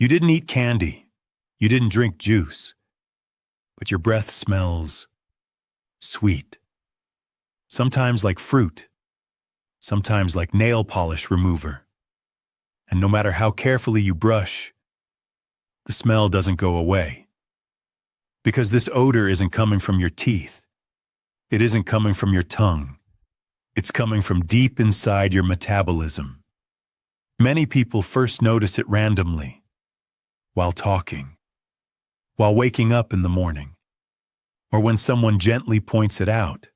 You didn't eat candy. You didn't drink juice. But your breath smells sweet. Sometimes like fruit. Sometimes like nail polish remover. And no matter how carefully you brush, the smell doesn't go away. Because this odor isn't coming from your teeth. It isn't coming from your tongue. It's coming from deep inside your metabolism. Many people first notice it randomly, while talking, while waking up in the morning, or when someone gently points it out.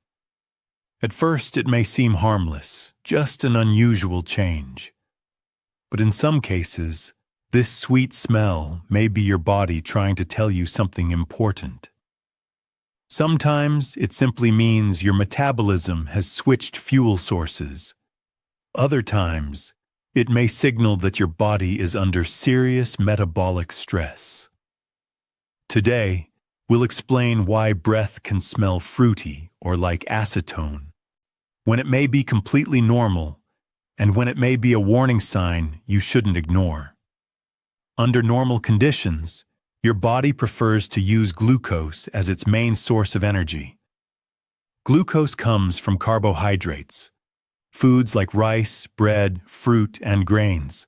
At first, it may seem harmless, just an unusual change. But in some cases, this sweet smell may be your body trying to tell you something important. Sometimes it simply means your metabolism has switched fuel sources. Other times, it may signal that your body is under serious metabolic stress. Today, we'll explain why breath can smell fruity or like acetone, when it may be completely normal, and when it may be a warning sign you shouldn't ignore. Under normal conditions, your body prefers to use glucose as its main source of energy. Glucose comes from carbohydrates, foods like rice, bread, fruit, and grains.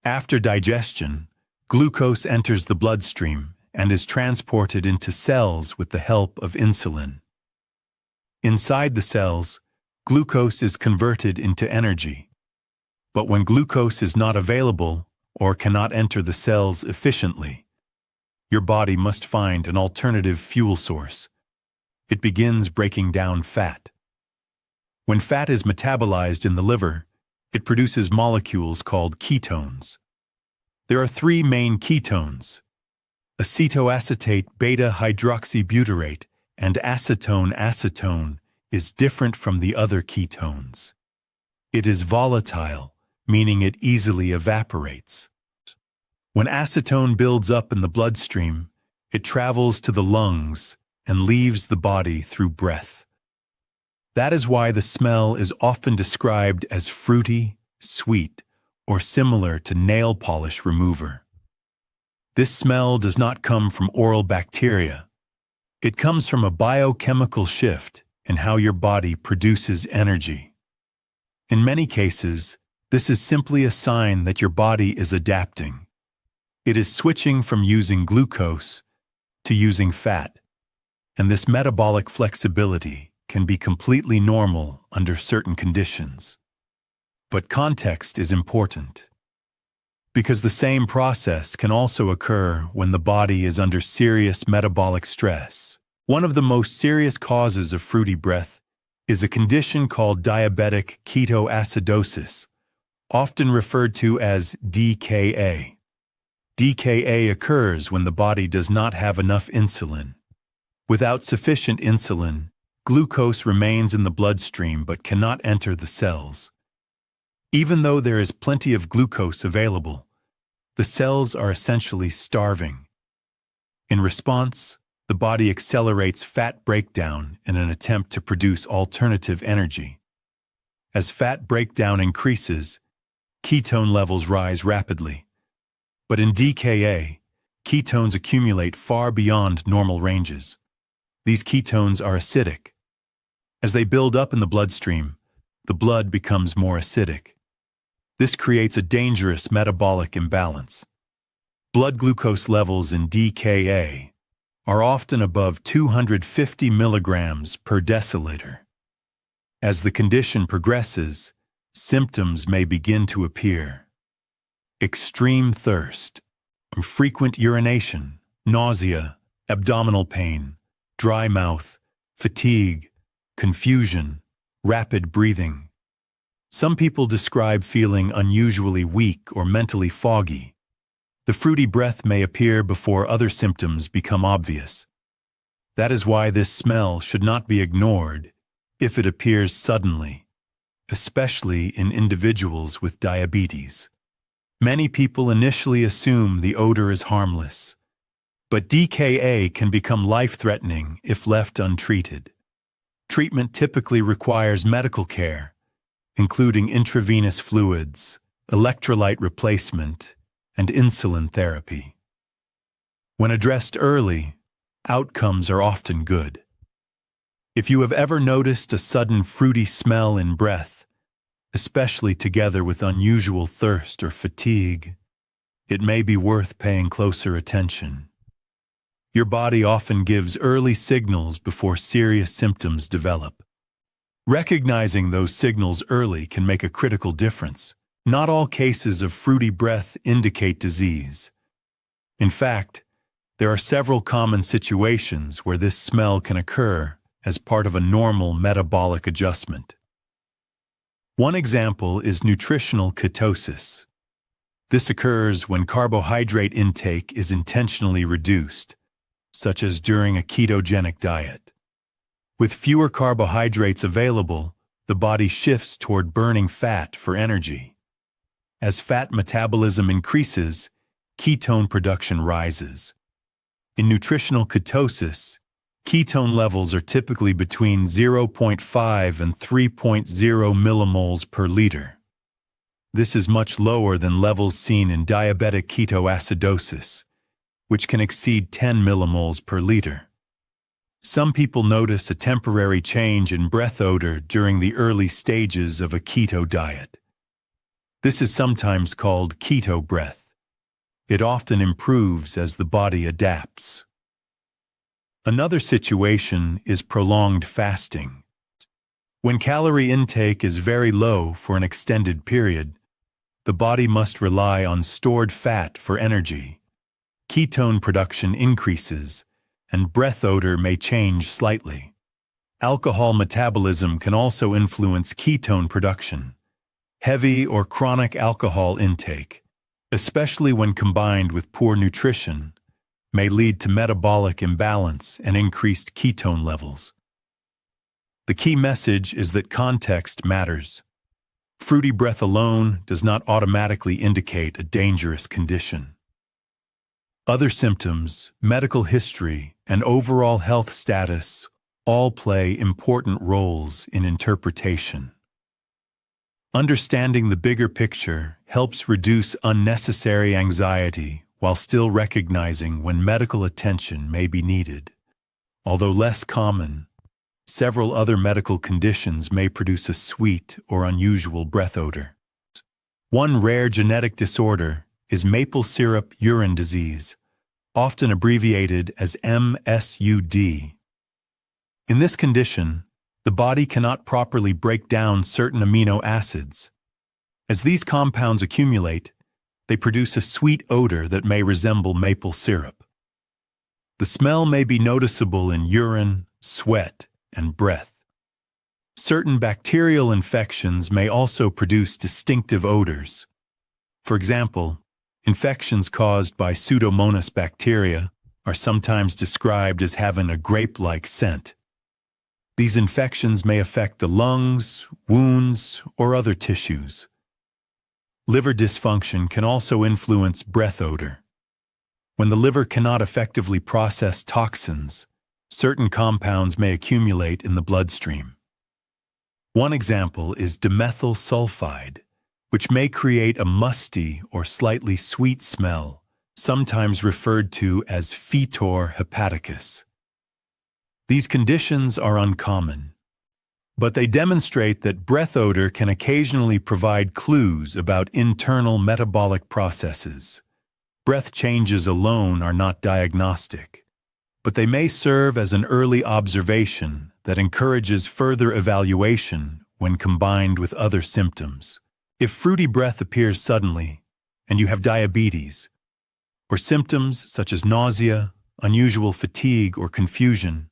After digestion, glucose enters the bloodstream and is transported into cells with the help of insulin. Inside the cells, glucose is converted into energy. But when glucose is not available or cannot enter the cells efficiently, your body must find an alternative fuel source. It begins breaking down fat. When fat is metabolized in the liver, it produces molecules called ketones. There are three main ketones: acetoacetate beta-hydroxybutyrate and acetone is different from the other ketones. It is volatile, meaning it easily evaporates. When acetone builds up in the bloodstream, it travels to the lungs and leaves the body through breath. That is why the smell is often described as fruity, sweet, or similar to nail polish remover. This smell does not come from oral bacteria. It comes from a biochemical shift in how your body produces energy. In many cases, this is simply a sign that your body is adapting. It is switching from using glucose to using fat, and this metabolic flexibility can be completely normal under certain conditions. But context is important, because the same process can also occur when the body is under serious metabolic stress. One of the most serious causes of fruity breath is a condition called diabetic ketoacidosis, often referred to as DKA. DKA occurs when the body does not have enough insulin. Without sufficient insulin, glucose remains in the bloodstream but cannot enter the cells. Even though there is plenty of glucose available, the cells are essentially starving. In response, the body accelerates fat breakdown in an attempt to produce alternative energy. As fat breakdown increases, ketone levels rise rapidly. But in DKA, ketones accumulate far beyond normal ranges. These ketones are acidic. As they build up in the bloodstream, the blood becomes more acidic. This creates a dangerous metabolic imbalance. Blood glucose levels in DKA are often above 250 milligrams per deciliter. As the condition progresses, symptoms may begin to appear. Extreme thirst, frequent urination, nausea, abdominal pain, dry mouth, fatigue, confusion, rapid breathing. Some people describe feeling unusually weak or mentally foggy. The fruity breath may appear before other symptoms become obvious. That is why this smell should not be ignored if it appears suddenly, especially in individuals with diabetes. Many people initially assume the odor is harmless, but DKA can become life-threatening if left untreated. Treatment typically requires medical care, including intravenous fluids, electrolyte replacement, and insulin therapy. When addressed early, outcomes are often good. If you have ever noticed a sudden fruity smell in breath, especially together with unusual thirst or fatigue, it may be worth paying closer attention. Your body often gives early signals before serious symptoms develop. Recognizing those signals early can make a critical difference. Not all cases of fruity breath indicate disease. In fact, there are several common situations where this smell can occur as part of a normal metabolic adjustment. One example is nutritional ketosis. This occurs when carbohydrate intake is intentionally reduced, such as during a ketogenic diet. With fewer carbohydrates available, the body shifts toward burning fat for energy. As fat metabolism increases, ketone production rises. In nutritional ketosis, ketone levels are typically between 0.5 and 3.0 millimoles per liter. This is much lower than levels seen in diabetic ketoacidosis, which can exceed 10 millimoles per liter. Some people notice a temporary change in breath odor during the early stages of a keto diet. This is sometimes called keto breath. It often improves as the body adapts. Another situation is prolonged fasting. When calorie intake is very low for an extended period, the body must rely on stored fat for energy. Ketone production increases, and breath odor may change slightly. Alcohol metabolism can also influence ketone production. Heavy or chronic alcohol intake, especially when combined with poor nutrition, may lead to metabolic imbalance and increased ketone levels. The key message is that context matters. Fruity breath alone does not automatically indicate a dangerous condition. Other symptoms, medical history, and overall health status all play important roles in interpretation. Understanding the bigger picture helps reduce unnecessary anxiety while still recognizing when medical attention may be needed. Although less common, several other medical conditions may produce a sweet or unusual breath odor. One rare genetic disorder is maple syrup urine disease, often abbreviated as MSUD. In this condition, the body cannot properly break down certain amino acids. As these compounds accumulate, they produce a sweet odor that may resemble maple syrup. The smell may be noticeable in urine, sweat, and breath. Certain bacterial infections may also produce distinctive odors. For example, infections caused by Pseudomonas bacteria are sometimes described as having a grape-like scent. These infections may affect the lungs, wounds, or other tissues. Liver dysfunction can also influence breath odor. When the liver cannot effectively process toxins, certain compounds may accumulate in the bloodstream. One example is dimethyl sulfide, which may create a musty or slightly sweet smell, sometimes referred to as fetor hepaticus. These conditions are uncommon, but they demonstrate that breath odor can occasionally provide clues about internal metabolic processes. Breath changes alone are not diagnostic, but they may serve as an early observation that encourages further evaluation when combined with other symptoms. If fruity breath appears suddenly, and you have diabetes, or symptoms such as nausea, unusual fatigue, or confusion,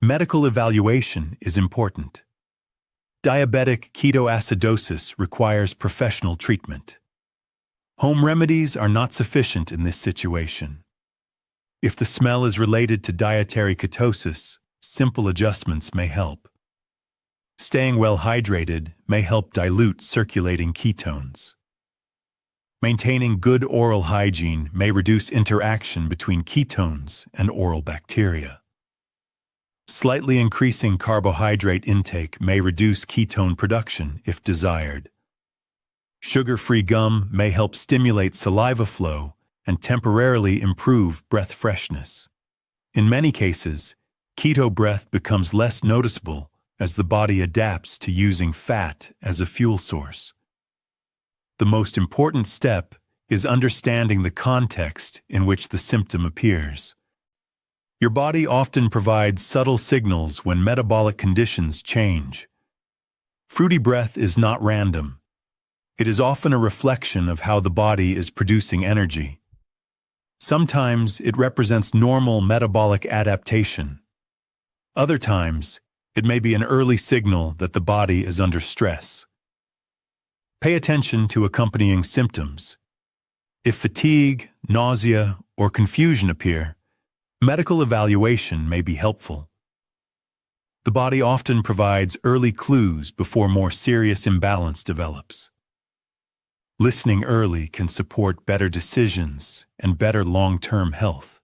medical evaluation is important. Diabetic ketoacidosis requires professional treatment. Home remedies are not sufficient in this situation. If the smell is related to dietary ketosis, simple adjustments may help. Staying well hydrated may help dilute circulating ketones. Maintaining good oral hygiene may reduce interaction between ketones and oral bacteria. Slightly increasing carbohydrate intake may reduce ketone production if desired. Sugar-free gum may help stimulate saliva flow and temporarily improve breath freshness. In many cases, keto breath becomes less noticeable as the body adapts to using fat as a fuel source. The most important step is understanding the context in which the symptom appears. Your body often provides subtle signals when metabolic conditions change. Fruity breath is not random. It is often a reflection of how the body is producing energy. Sometimes it represents normal metabolic adaptation. Other times, it may be an early signal that the body is under stress. Pay attention to accompanying symptoms. If fatigue, nausea, or confusion appear, medical evaluation may be helpful. The body often provides early clues before more serious imbalance develops. Listening early can support better decisions and better long-term health.